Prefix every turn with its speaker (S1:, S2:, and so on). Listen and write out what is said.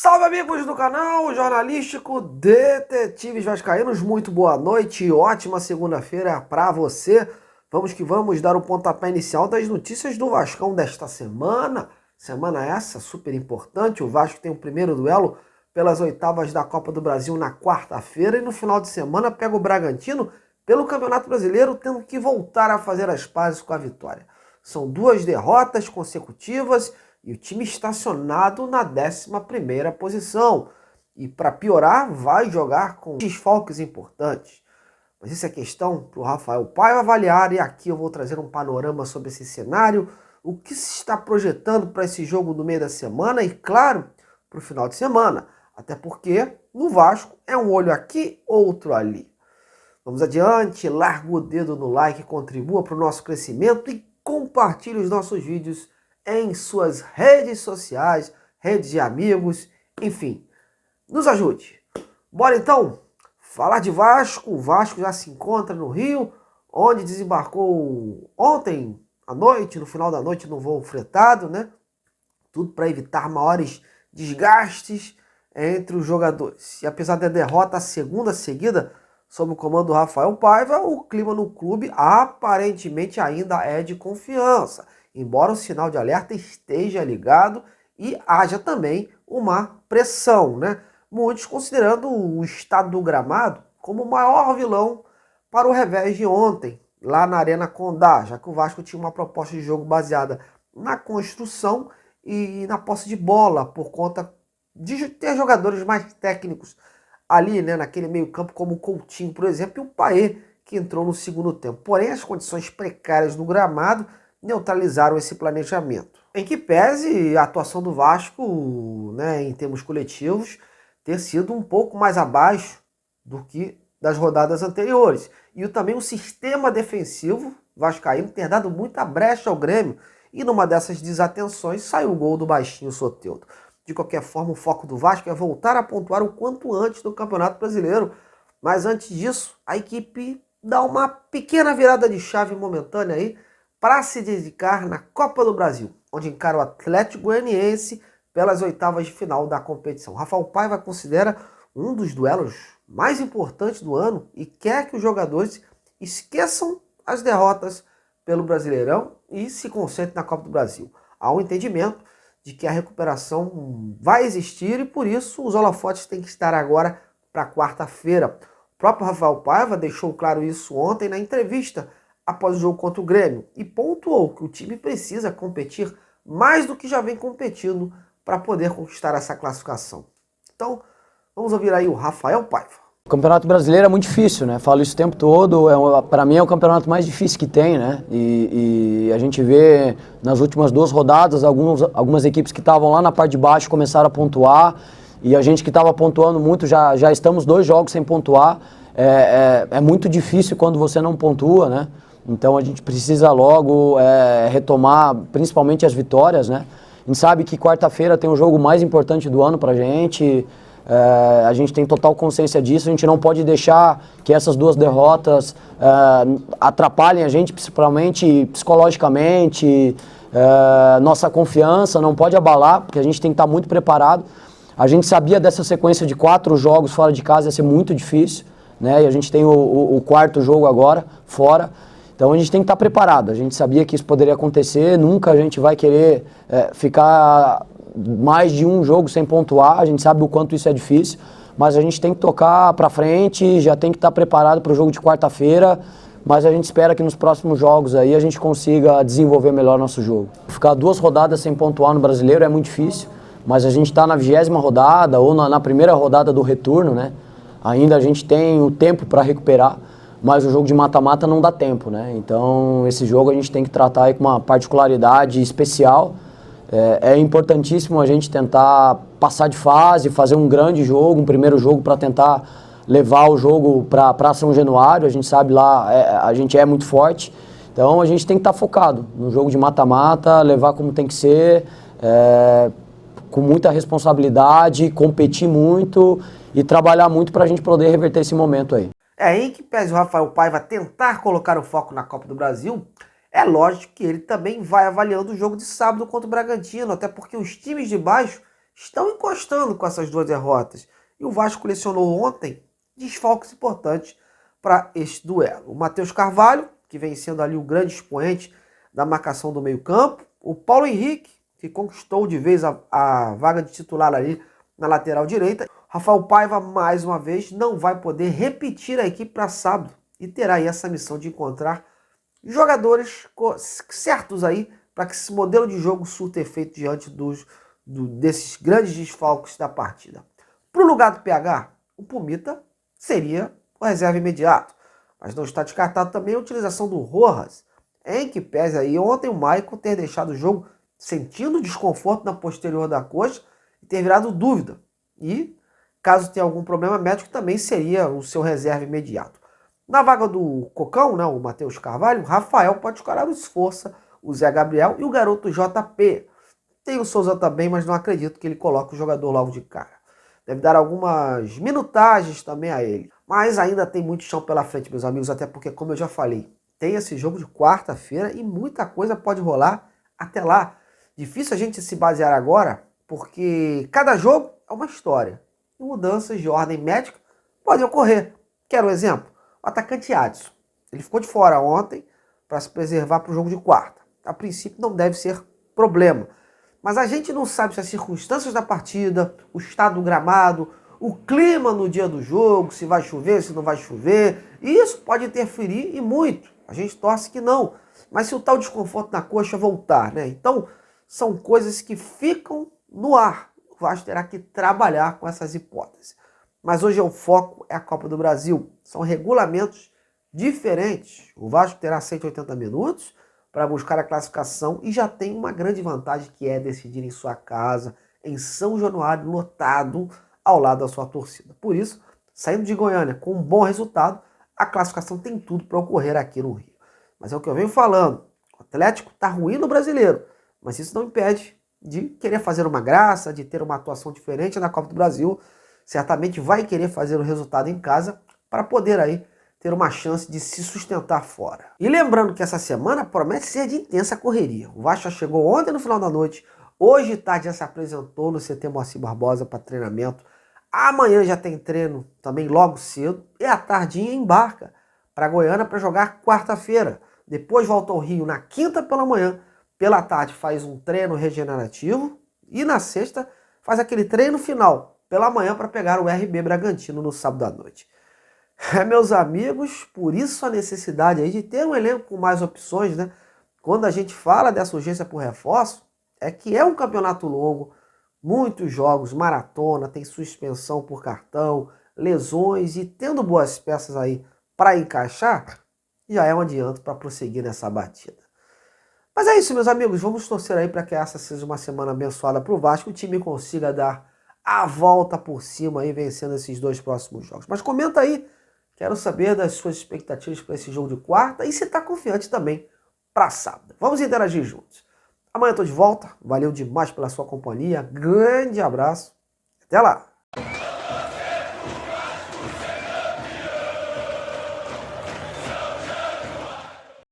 S1: Salve amigos do canal jornalístico Detetives Vascaínos, muito boa noite e ótima segunda-feira para você. Vamos que vamos dar o pontapé inicial das notícias do Vascão desta semana. Semana essa super importante, o Vasco tem o primeiro duelo pelas oitavas da Copa do Brasil na quarta-feira e no final de semana pega o Bragantino pelo Campeonato Brasileiro, tendo que voltar a fazer as pazes com a vitória. São duas derrotas consecutivas e o time estacionado na 11ª posição. E para piorar, vai jogar com desfalques importantes. Mas isso é questão para o Rafael Paiva avaliar, e aqui eu vou trazer um panorama sobre esse cenário, o que se está projetando para esse jogo no meio da semana e, claro, para o final de semana. Até porque no Vasco é um olho aqui, outro ali. Vamos adiante, larga o dedo no like, contribua para o nosso crescimento e compartilhe os nossos vídeos em suas redes sociais, redes de amigos, enfim, nos ajude. Bora então falar de Vasco. O Vasco já se encontra no Rio, onde desembarcou ontem à noite, no final da noite, no voo fretado, né? Tudo para evitar maiores desgastes entre os jogadores. E apesar da derrota, a segunda seguida, sob o comando do Rafael Paiva, o clima no clube aparentemente ainda é de confiança, embora o sinal de alerta esteja ligado e haja também uma pressão, né? Muitos considerando o estado do gramado como o maior vilão para o revés de ontem, lá na Arena Condá, já que o Vasco tinha uma proposta de jogo baseada na construção e na posse de bola, por conta de ter jogadores mais técnicos ali, né, naquele meio campo, como o Coutinho, por exemplo, e o Paê, que entrou no segundo tempo. Porém, as condições precárias no gramado neutralizaram esse planejamento. Em que pese a atuação do Vasco, né, em termos coletivos, ter sido um pouco mais abaixo do que das rodadas anteriores. E também o sistema defensivo vascaíno ter dado muita brecha ao Grêmio. E numa dessas desatenções saiu o gol do baixinho Soteldo. De qualquer forma, o foco do Vasco é voltar a pontuar o quanto antes do Campeonato Brasileiro. Mas antes disso, a equipe dá uma pequena virada de chave momentânea aí para se dedicar na Copa do Brasil, onde encara o Atlético Goianiense pelas oitavas de final da competição. Rafael Paiva considera um dos duelos mais importantes do ano e quer que os jogadores esqueçam as derrotas pelo Brasileirão e se concentrem na Copa do Brasil. Há um entendimento de que a recuperação vai existir e por isso os holofotes têm que estar agora para quarta-feira. O próprio Rafael Paiva deixou claro isso ontem na entrevista após o jogo contra o Grêmio e pontuou que o time precisa competir mais do que já vem competindo para poder conquistar essa classificação. Então, vamos ouvir aí o Rafael Paiva.
S2: O Campeonato Brasileiro é muito difícil, né? Falo isso o tempo todo, para mim é o campeonato mais difícil que tem, né? E a gente vê nas últimas duas rodadas algumas equipes que estavam lá na parte de baixo começaram a pontuar e a gente que estava pontuando muito, já estamos 2 jogos sem pontuar. É muito difícil quando você não pontua, né? Então a gente precisa logo retomar principalmente as vitórias, né? A gente sabe que quarta-feira tem o jogo mais importante do ano pra gente. A gente tem total consciência disso, a gente não pode deixar que essas 2 derrotas atrapalhem a gente, principalmente psicologicamente, nossa confiança não pode abalar, porque a gente tem que estar muito preparado. A gente sabia dessa sequência de 4 jogos fora de casa ia ser muito difícil, né? E a gente tem o 4º jogo agora, fora. Então a gente tem que estar preparado, a gente sabia que isso poderia acontecer, nunca a gente vai querer ficar mais de um jogo sem pontuar, a gente sabe o quanto isso é difícil, mas a gente tem que tocar para frente, já tem que estar preparado para o jogo de quarta-feira, mas a gente espera que nos próximos jogos aí a gente consiga desenvolver melhor nosso jogo. Ficar 2 rodadas sem pontuar no Brasileiro é muito difícil, mas a gente está na 20ª rodada ou na primeira rodada do retorno, né? Ainda a gente tem o tempo para recuperar, mas o jogo de mata-mata não dá tempo, né? Então esse jogo a gente tem que tratar aí com uma particularidade especial. É importantíssimo a gente tentar passar de fase, fazer um grande jogo, um primeiro jogo para tentar levar o jogo para São Januário. A gente sabe lá, a gente é muito forte, então a gente tem que estar focado no jogo de mata-mata, levar como tem que ser, com muita responsabilidade, competir muito e trabalhar muito para a gente poder reverter esse momento aí.
S1: Em que pese o Rafael Paiva tentar colocar o foco na Copa do Brasil, é lógico que ele também vai avaliando o jogo de sábado contra o Bragantino, até porque os times de baixo estão encostando com essas duas derrotas. E o Vasco colecionou ontem desfalques importantes para este duelo. O Matheus Carvalho, que vem sendo ali o grande expoente da marcação do meio-campo. O Paulo Henrique, que conquistou de vez a vaga de titular ali na lateral direita. Rafael Paiva, mais uma vez, não vai poder repetir a equipe para sábado e terá aí essa missão de encontrar jogadores certos aí para que esse modelo de jogo surta efeito diante desses grandes desfalques da partida. Para o lugar do PH, o Pumita seria o reserva imediato, mas não está descartado também a utilização do Rojas, em que pese aí ontem o Maicon ter deixado o jogo sentindo desconforto na posterior da coxa e ter virado dúvida. E, caso tenha algum problema médico, também seria o seu reserva imediato. Na vaga do Cocão, né, o Matheus Carvalho, o Rafael pode escalar o Esforça, o Zé Gabriel e o garoto JP. Tem o Souza também, mas não acredito que ele coloque o jogador logo de cara. Deve dar algumas minutagens também a ele. Mas ainda tem muito chão pela frente, meus amigos, até porque, como eu já falei, tem esse jogo de quarta-feira e muita coisa pode rolar até lá. Difícil a gente se basear agora, porque cada jogo é uma história. E mudanças de ordem médica podem ocorrer. Quero um exemplo? O atacante Adson. Ele ficou de fora ontem para se preservar para o jogo de quarta. A princípio não deve ser problema. Mas a gente não sabe se as circunstâncias da partida, o estado do gramado, o clima no dia do jogo, se vai chover, se não vai chover. E isso pode interferir e muito. A gente torce que não. Mas se o tal desconforto na coxa voltar, né? Então, são coisas que ficam no ar. O Vasco terá que trabalhar com essas hipóteses. Mas hoje o foco é a Copa do Brasil. São regulamentos diferentes. O Vasco terá 180 minutos para buscar a classificação e já tem uma grande vantagem, que é decidir em sua casa, em São Januário, lotado, ao lado da sua torcida. Por isso, saindo de Goiânia com um bom resultado, a classificação tem tudo para ocorrer aqui no Rio. Mas é o que eu venho falando, o Atlético está ruim no Brasileiro, mas isso não impede de querer fazer uma graça, de ter uma atuação diferente na Copa do Brasil. Certamente vai querer fazer o resultado em casa para poder aí ter uma chance de se sustentar fora. E lembrando que essa semana promete ser de intensa correria. O Vasco já chegou ontem no final da noite, hoje de tarde já se apresentou no CT Moacir Barbosa para treinamento. Amanhã já tem treino também logo cedo e à tardinha embarca para Goiânia para jogar quarta-feira. Depois volta ao Rio na quinta pela manhã, pela tarde faz um treino regenerativo e na sexta faz aquele treino final pela manhã para pegar o RB Bragantino no sábado à noite. Meus amigos, por isso a necessidade aí de ter um elenco com mais opções, né? Quando a gente fala dessa urgência por reforço, é que é um campeonato longo, muitos jogos, maratona, tem suspensão por cartão, lesões e tendo boas peças aí para encaixar, já é um adianto para prosseguir nessa batida. Mas é isso, meus amigos, vamos torcer aí para que essa seja uma semana abençoada para o Vasco, o time consiga dar a volta por cima aí, vencendo esses dois próximos jogos. Mas comenta aí, quero saber das suas expectativas para esse jogo de quarta e se está confiante também para sábado. Vamos interagir juntos. Amanhã eu estou de volta, valeu demais pela sua companhia, grande abraço, até lá!